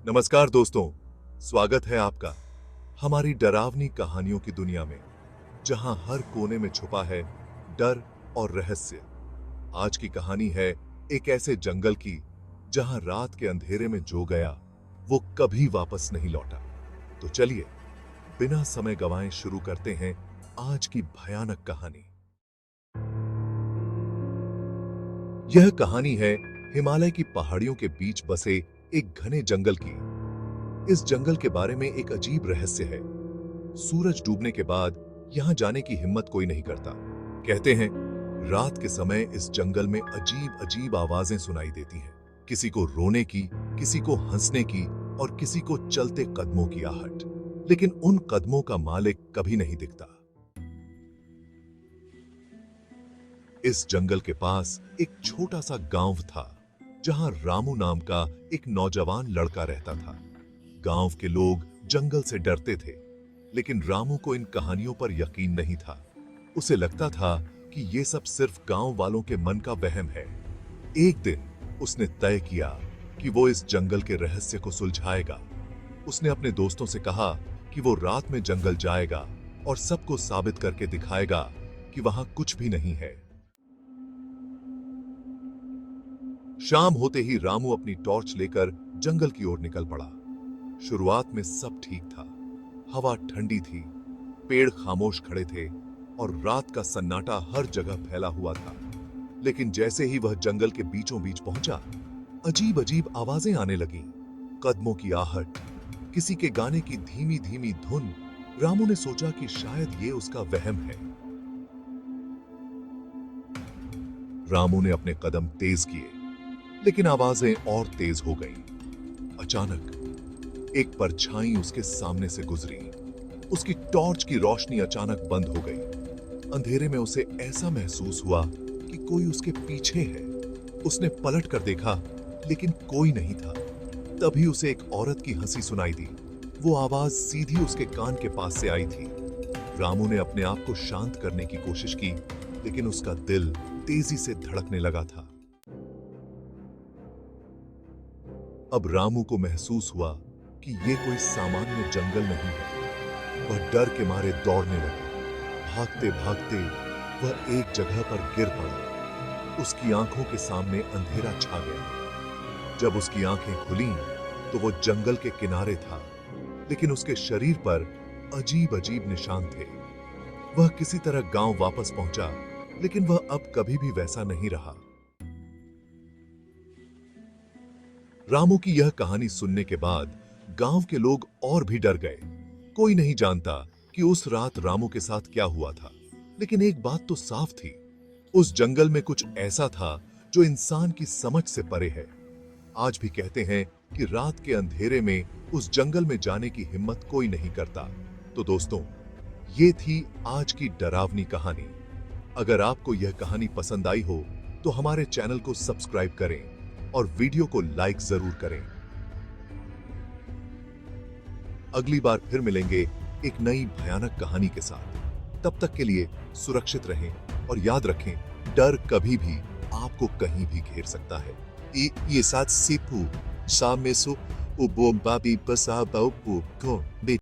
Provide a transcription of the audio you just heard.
नमस्कार दोस्तों, स्वागत है आपका हमारी डरावनी कहानियों की दुनिया में, जहां हर कोने में छुपा है डर और रहस्य। आज की कहानी है एक ऐसे जंगल की जहां रात के अंधेरे में जो गया वो कभी वापस नहीं लौटा। तो चलिए बिना समय गंवाए शुरू करते हैं आज की भयानक कहानी। यह कहानी है हिमालय की पहाड़ियों के बीच बसे एक घने जंगल की। इस जंगल के बारे में एक अजीब रहस्य है। सूरज डूबने के बाद यहां जाने की हिम्मत कोई नहीं करता। कहते हैं रात के समय इस जंगल में अजीब अजीब आवाजें सुनाई देती हैं। किसी को रोने की, किसी को हंसने की और किसी को चलते कदमों की आहट। लेकिन उन कदमों का मालिक कभी नहीं दिखता। इस जंगल के पास एक छोटा सा गांव था, जहां रामू नाम का एक नौजवान लड़का रहता था। गांव के लोग जंगल से डरते थे, लेकिन रामू को इन कहानियों पर यकीन नहीं था। उसे लगता था कि ये सब सिर्फ गांव वालों के मन का वहम है। एक दिन उसने तय किया कि वो इस जंगल के रहस्य को सुलझाएगा। उसने अपने दोस्तों से कहा कि वो रात में जंगल जाएगा और सबको साबित करके दिखाएगा कि वहां कुछ भी नहीं है। शाम होते ही रामू अपनी टॉर्च लेकर जंगल की ओर निकल पड़ा। शुरुआत में सब ठीक था। हवा ठंडी थी, पेड़ खामोश खड़े थे और रात का सन्नाटा हर जगह फैला हुआ था। लेकिन जैसे ही वह जंगल के बीचों बीच पहुंचा, अजीब अजीब आवाजें आने लगीं। कदमों की आहट, किसी के गाने की धीमी धीमी धुन। रामू ने सोचा कि शायद ये उसका वहम है। रामू ने अपने कदम तेज किए, लेकिन आवाजें और तेज हो गईं। अचानक एक परछाई उसके सामने से गुजरी। उसकी टॉर्च की रोशनी अचानक बंद हो गई। अंधेरे में उसे ऐसा महसूस हुआ कि कोई उसके पीछे है। उसने पलट कर देखा, लेकिन कोई नहीं था। तभी उसे एक औरत की हंसी सुनाई दी। वो आवाज सीधी उसके कान के पास से आई थी। रामू ने अपने आप को शांत करने की कोशिश की, लेकिन उसका दिल तेजी से धड़कने लगा था। अब रामू को महसूस हुआ कि ये कोई सामान्य जंगल नहीं है। वह डर के मारे दौड़ने लगा। भागते भागते वह एक जगह पर गिर पड़ा। उसकी आंखों के सामने अंधेरा छा गया। जब उसकी आंखें खुलीं, तो वो जंगल के किनारे था, लेकिन उसके शरीर पर अजीब अजीब निशान थे। वह किसी तरह गांव वापस पहुंचा, लेकिन वह अब कभी भी वैसा नहीं रहा। रामू की यह कहानी सुनने के बाद गांव के लोग और भी डर गए। कोई नहीं जानता कि उस रात रामू के साथ क्या हुआ था, लेकिन एक बात तो साफ थी, उस जंगल में कुछ ऐसा था जो इंसान की समझ से परे है। आज भी कहते हैं कि रात के अंधेरे में उस जंगल में जाने की हिम्मत कोई नहीं करता। तो दोस्तों, ये थी आज की डरावनी कहानी। अगर आपको यह कहानी पसंद आई हो तो हमारे चैनल को सब्सक्राइब करें और वीडियो को लाइक जरूर करें। अगली बार फिर मिलेंगे एक नई भयानक कहानी के साथ। तब तक के लिए सुरक्षित रहें और याद रखें, डर कभी भी आपको कहीं भी घेर सकता है। Ye sat sipu sa meso o bomba bi basa ba o ko be